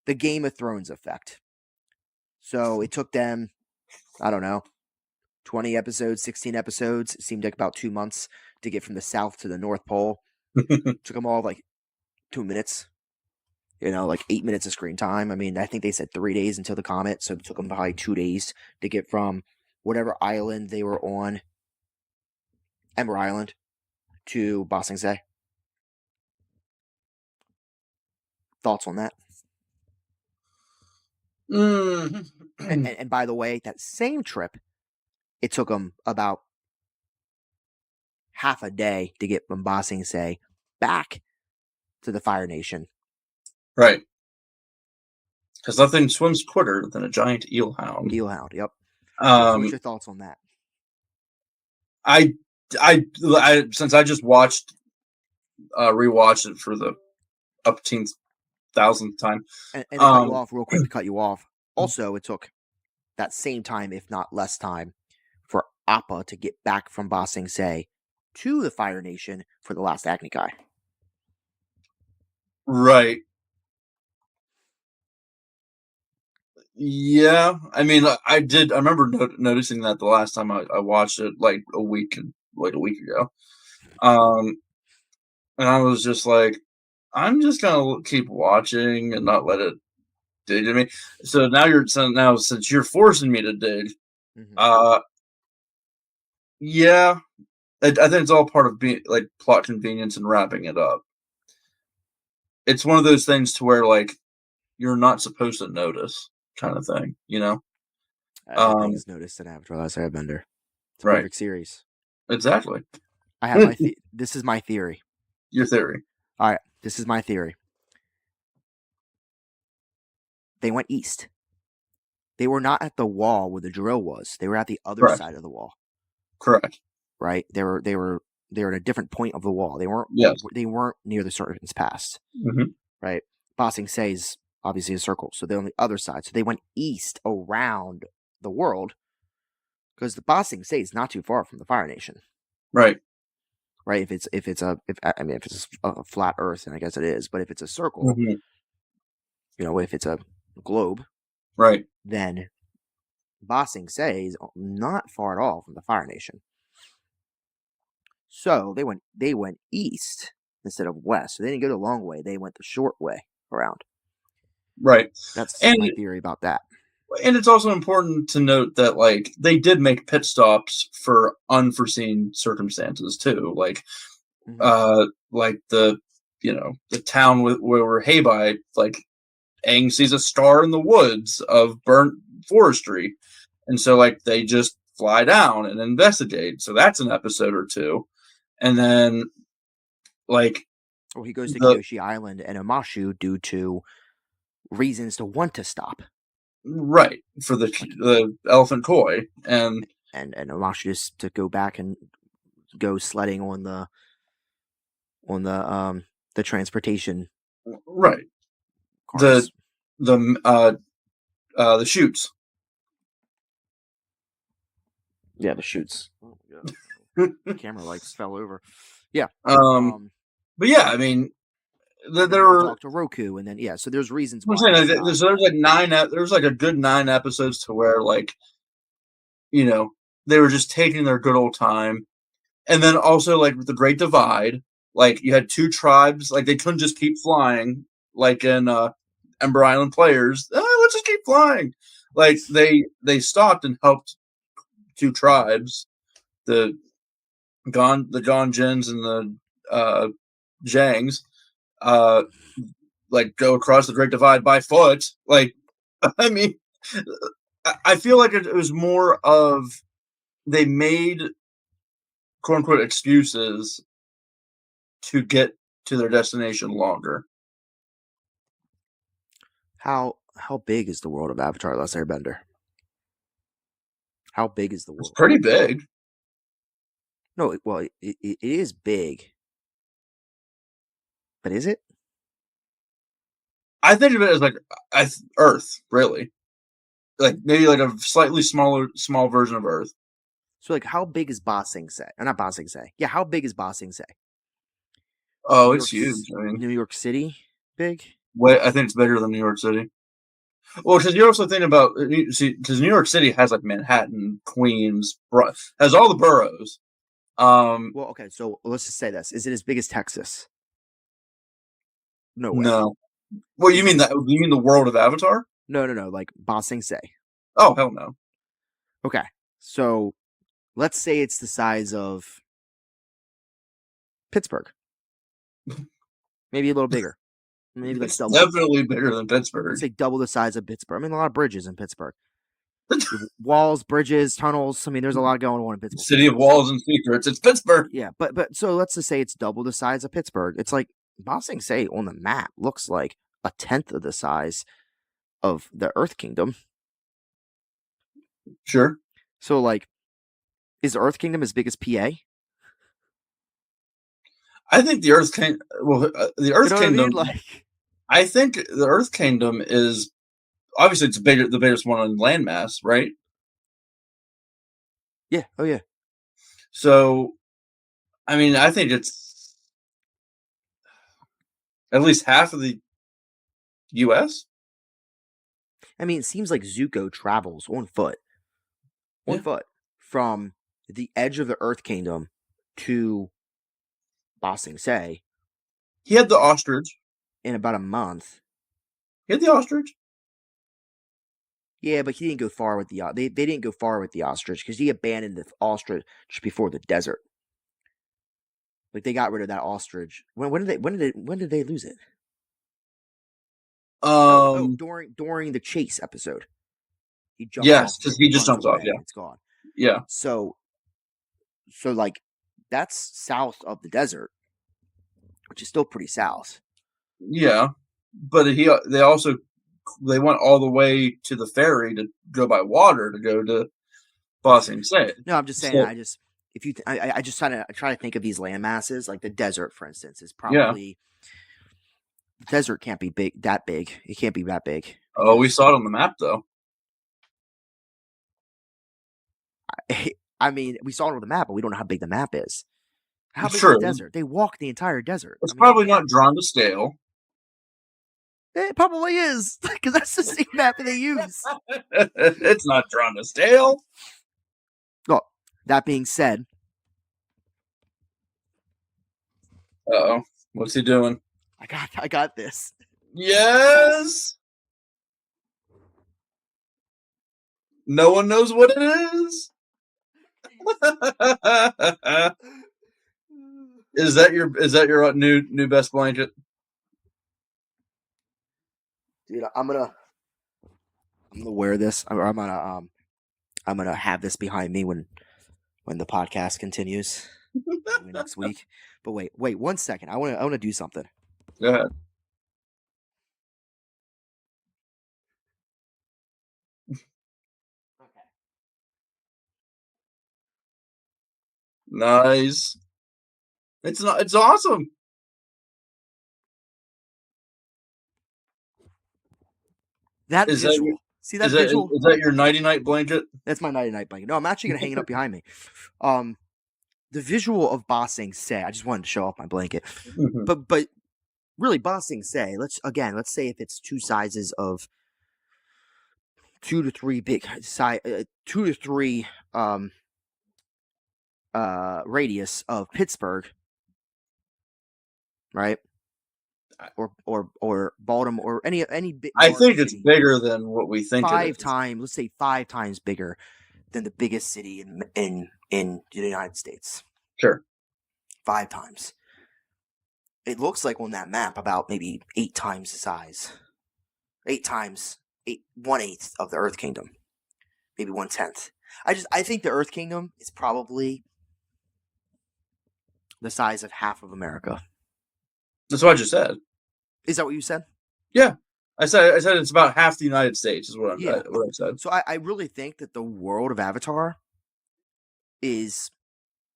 the Game of Thrones effect. So it took them, I don't know, 20 episodes, 16 episodes. It seemed like about 2 months to get from the South to the North Pole. Took them all like 2 minutes. Like 8 minutes of screen time. I mean, I think they said 3 days until the comet, so it took them probably 2 days to get from whatever island they were on, Ember Island, to Ba Sing Se. Thoughts on that? And by the way, that same trip, it took them about half a day to get from Ba Sing Se back to the Fire Nation. Right. Because nothing swims quicker than a giant eelhound. Eelhound, yep. What's your thoughts on that? I since I just rewatched it for the upteenth thousandth time. And to cut you off real quick, also it took that same time, if not less time, for Appa to get back from Ba Sing Se to the Fire Nation for the last Agni Kai. Right. Yeah, I mean, I remember noticing that the last time I watched it, like a week ago, and I was just like, I'm just gonna keep watching and not let it dig to me. So now since you're forcing me to dig, yeah, I think it's all part of being like plot convenience and wrapping it up. It's one of those things to where like you're not supposed to notice. Kind of thing, Everything's noticed in Avatar: The Last Airbender. It's a perfect series. Exactly. I have this is my theory. Your theory. All right, this is my theory. They went east. They were not at the wall where the drill was. They were at the other side of the wall. Correct. Right. They were at a different point of the wall. They weren't. Yes. They weren't near the Serpent's Pass. Mm-hmm. Right. Ba Sing Se is obviously a circle, so they're on the other side. So they went east around the world because the Ba Sing Se is not too far from the Fire Nation. Right. Right. If it's a flat Earth, and I guess it is, but if it's a circle, if it's a globe, right, then Ba Sing Se is not far at all from the Fire Nation. So they went east instead of west. So they didn't go the long way. They went the short way around. Right. That's my theory about that. And it's also important to note that like they did make pit stops for unforeseen circumstances too. Like like the town where we're Heibai, like Aang sees a star in the woods of burnt forestry. And so like they just fly down and investigate. So that's an episode or two. And then like he goes to Kyoshi Island and Omashu due to reasons to want to stop. Right. For the elephant koi. And Omashu just to go back and go sledding on the transportation. Right. Cars. The chutes. Yeah, the chutes. Oh, the camera lights fell over. Yeah. But yeah, I mean, there were talk to Roku, and then so there's reasons why. There's like 9. There's like a good 9 episodes to where like, they were just taking their good old time, and then also like with the Great Divide, like you had 2 tribes, like they couldn't just keep flying, like in Ember Island Players. Let's just keep flying. Like they stopped and helped 2 tribes, the Ganjins and the Zhangs, like go across the Great Divide by foot. Like, I mean, I feel like it was more of they made quote unquote excuses to get to their destination longer. How big is the world of Avatar: The Last Airbender? How big is the world? It's pretty big. No, well, it is big. But is it? I think of it as like Earth, really. Like maybe like a slightly small version of Earth. So like how big is Ba Sing Se? Or not Ba Sing Se. Yeah, how big is Ba Sing Se? Oh, it's huge. I mean, New York City big? Wait, I think it's bigger than New York City. Well, because you're also thinking about because New York City has like Manhattan, Queens, has all the boroughs. Well, okay, so let's just say this: is it as big as Texas? No way. No. Well, you Is mean it? that? You mean the world of Avatar? No. Like Ba Sing Se. Oh hell no. Okay, so let's say it's the size of Pittsburgh, maybe a little bigger, maybe like It's double. definitely bigger than Let's Pittsburgh. say double the size of Pittsburgh. I mean, a lot of bridges in Pittsburgh. Walls, bridges, tunnels. I mean, there's a lot going on in Pittsburgh. City of walls and secrets. It's Pittsburgh. Yeah, but so let's just say it's double the size of Pittsburgh. It's like Ba Sing Se on the map looks like a tenth of the size of the Earth Kingdom. Sure. So, like, is the Earth Kingdom as big as PA? I think the Earth Kingdom. Well, the Earth Kingdom. I mean? Like, I think the Earth Kingdom is obviously it's the biggest one on landmass, right? yeah, oh yeah. So, I mean, I think it's at least half of the U.S. I mean, it seems like Zuko travels on foot, Yeah. from the edge of the Earth Kingdom to Ba Sing Se He had the ostrich. in about a month. He had the ostrich. Yeah, but he didn't go far with the they didn't go far with the ostrich because he abandoned the ostrich just before the desert. Like they got rid of that ostrich. When did they lose it? During the chase episode. He jumps Yes, off because and he just runs jumps off. away Yeah, and it's gone. yeah, So like that's south of the desert, which is still pretty south. yeah. But they went all the way to the ferry to go by water to go to Ba Sing Se. No, I'm just saying. So, I just try to think of these land masses, like the desert, for instance, is yeah. probably the desert can't be that big. It can't be that big. Oh, we saw it on the map though. I mean, we saw it on the map, but we don't know how big the map is. How big is the True. desert? They walked the entire desert. It's I mean, probably not drawn to scale. It probably is because that's the same map that they use. It's not drawn to scale. Well, that being said, Uh-oh. What's he doing? I got this. Yes. No one knows what it is. Is that your new best blanket? Dude, I'm gonna wear this. I'm gonna have this behind me when the podcast continues next week. But wait 1 second. I want to do something. Go ahead. Okay. Nice. It's awesome. That Is visual. that See that visual? Is that your nighty night blanket? That's my nighty night blanket. No, I'm actually gonna hang it up behind me. The visual of Ba Sing Se. I just wanted to show off my blanket, but really, Ba Sing Se. Let's say if it's two sizes of 2 to 3 big size, 2 to 3 radius of Pittsburgh, right? Or Baltimore or any big. I think it's bigger than what we think. 5 times. Let's say 5 times bigger than the biggest city in the United States. Sure. 5 times. It looks like on that map about maybe 8 times the size. 8 times 1/8 of the Earth Kingdom. Maybe 1/10. I think the Earth Kingdom is probably the size of half of America. That's what I just said. Is that what you said? Yeah. I said it's about half the United States is what I said. So I really think that the world of Avatar is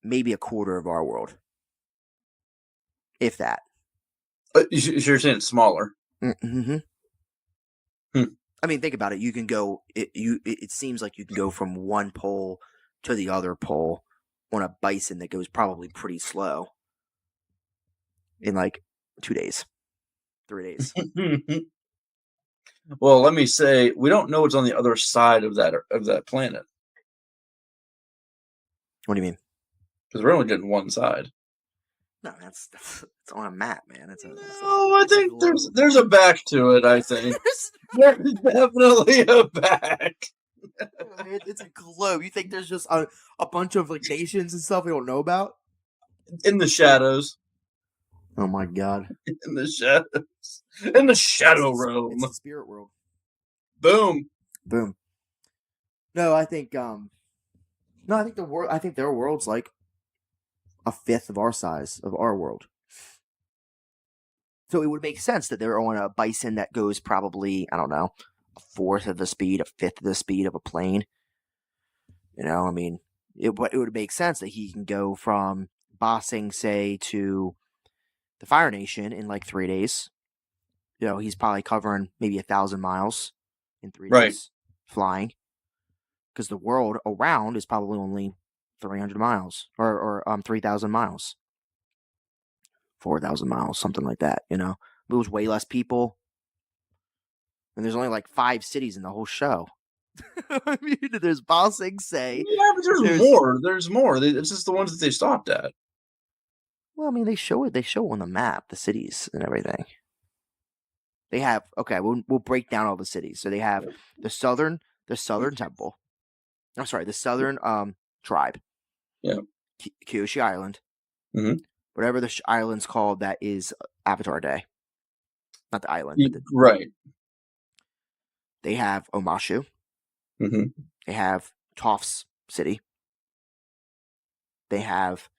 maybe a quarter of our world. If that. You're saying it's smaller. Mm-hmm. I mean, think about it. You can go. It seems like you can go from one pole to the other pole on a bison that goes probably pretty slow in like 2 days, 3 days. Well, let me say, we don't know what's on the other side of that planet What do you mean? because we're only getting one side. No, that's it's on a map, man. No, I It's a think there's globe. there's a back to it. I think there's definitely a back It's a globe. You think there's just a bunch of like nations and stuff we don't know about? in the shadows. Oh my god! In the shadows. In the shadow realm. It's the spirit world. Boom. Boom. No, I think no, I think the world. I think their world's like a fifth of our size of our world. So it would make sense that they're on a bison that goes probably, I don't know, a fourth of the speed, a fifth of the speed of a plane. You know, I mean, it would make sense that he can go from bossing, say, to the Fire Nation in like 3 days. You know, he's probably covering maybe 1,000 miles in 3 days flying, because the world around is probably only 300 miles or 3,000 miles, 4,000 miles, something like that. You know, it was way less people, and there's only like 5 cities in the whole show. I mean, there's Bossing Say. Yeah, but there's more. There's more. It's just the ones that they stopped at. Well, I mean, they show it. They show on the map the cities and everything. They have We'll break down all the cities. So they have the southern temple. I'm sorry, the southern tribe. Yeah. Kyoshi Island. Mm-hmm. Whatever the island's called, that is Avatar Day. Not the island, but right. They have Omashu. Mm-hmm. They have Toph's City. They have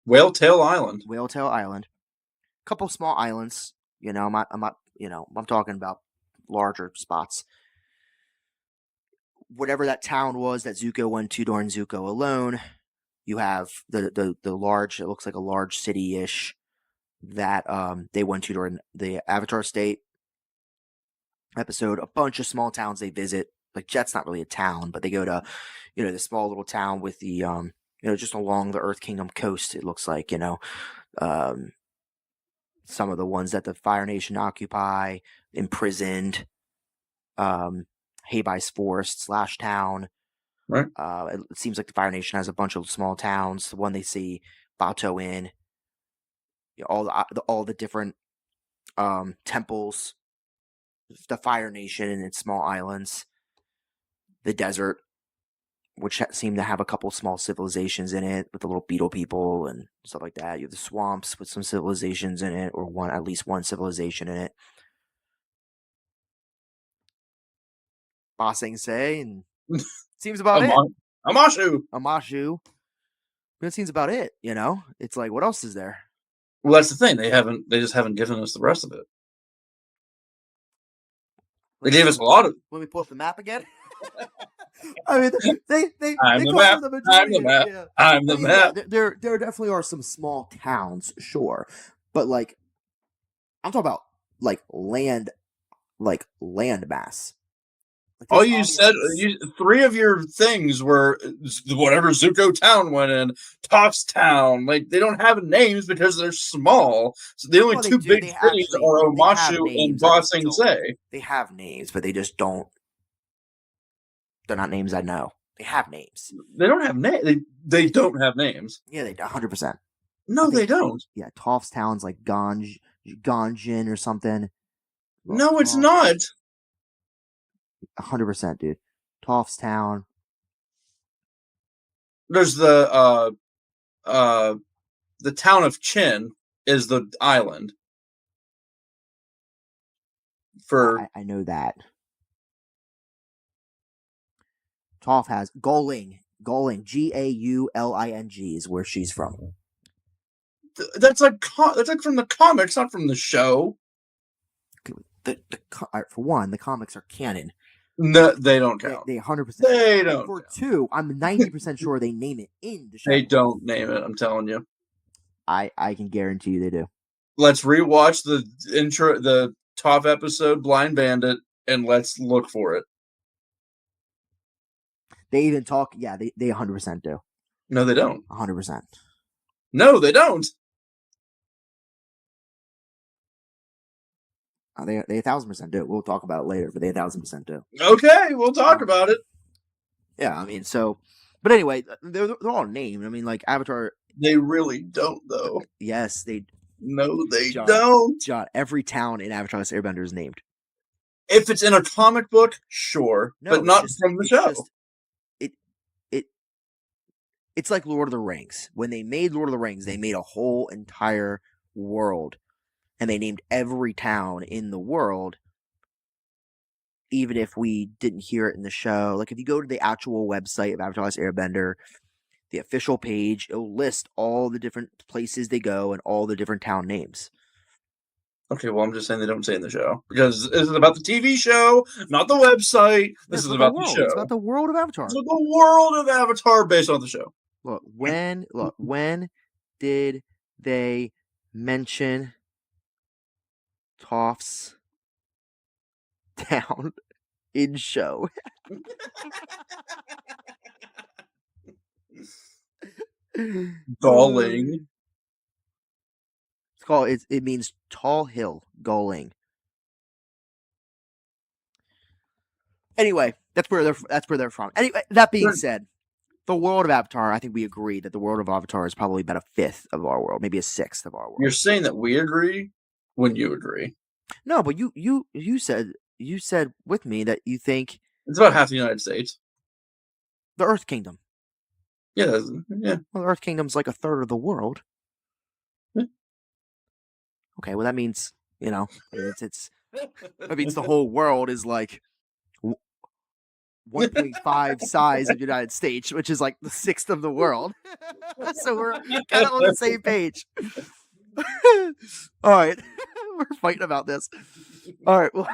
Whaletail Island. Whaletail Island. A couple small islands. You know, I'm not. You know, I'm talking about larger spots. Whatever that town was that Zuko went to during Zuko alone, you have the large. It looks like a large city ish that they went to during the Avatar State episode. A bunch of small towns they visit. Like Jet's not really a town, but they go to, you know, the small little town with the you know, just along the Earth Kingdom coast. It looks like, you know, some of the ones that the Fire Nation occupy, imprisoned, Hayby's Forest / town. Right. It seems like the Fire Nation has a bunch of small towns. The one they see Bato in, you know, all the different temples, the Fire Nation and its small islands, the desert, which seem to have a couple small civilizations in it with the little beetle people and stuff like that. You have the swamps with some civilizations in it, or at least one civilization in it. Bossing Say, and seems about it. Amashu. That seems about it, you know? It's like, what else is there? Well, that's the thing. They just haven't given us the rest of it. They gave us a lot of. Let me pull up the map again. I mean, they I'm the map. I'm the map. Yeah. I'm the map. Yeah, there definitely are some small towns, sure, but like, I'm talking about like land mass. Like, all you said, 3 of your things were whatever Zuko town went in, Toph's town. Like, they don't have names because they're small. So the only 2 big cities are Omashu and Bossing Say. They have names, but they just don't. They're not names I know. They have names. They don't have names. They don't have names. Yeah, they 100%. No, they don't. Yeah, Toph's town's like Ganjin or something. Well, no, it's not. 100%, dude. Toph's town. There's the town of Chin is the island. I know that. Toph has Gauling, Gauling, Gauling is where she's from. That's like from the comics, not from the show. For one, the comics are canon. No, they don't count. They 100%. They don't. For 2, I'm 90% sure they name it in the show. They don't name it. I'm telling you. I can guarantee you they do. Let's rewatch the intro, the top episode, Blind Bandit, and let's look for it. They even talk. Yeah, they 100% do. No, they don't. 100%. No, they don't. They 1,000% do. We'll talk about it later, but they 1,000% do. Okay, we'll talk about it. Yeah, I mean, so, but anyway, they're all named. I mean, like Avatar. They really don't, though. Yes, they. No, they John, don't. John, every town in Avatar: The Last Airbender is named. If it's in a comic book, sure, No, but not from the show. It's like Lord of the Rings. When they made Lord of the Rings, they made a whole entire world, and they named every town in the world. Even if we didn't hear it in the show, like if you go to the actual website of Avatar: The Last Airbender, the official page, it'll list all the different places they go and all the different town names. Okay, well, I'm just saying they don't say in the show because this is about the TV show, not the website. This is about the show. It's about the world of Avatar. It's about the world of Avatar based on the show. Look, when did they mention Toph's town in show? Galling. It's called. It means tall hill. Galling. Anyway, that's where they're from. Anyway, that being said, the world of Avatar, I think we agree that the world of Avatar is probably about a fifth of our world, maybe a sixth of our world. You're saying that we agree when you agree. No, but you said with me that you think it's about half the United States. The Earth Kingdom. Yeah. Well, the Earth Kingdom's like a third of the world. Yeah. Okay, well that means it's that means the whole world is like 1.5 size of the United States, which is like the sixth of the world. So we're kind of on the same page. All right. We're fighting about this. All right. Well.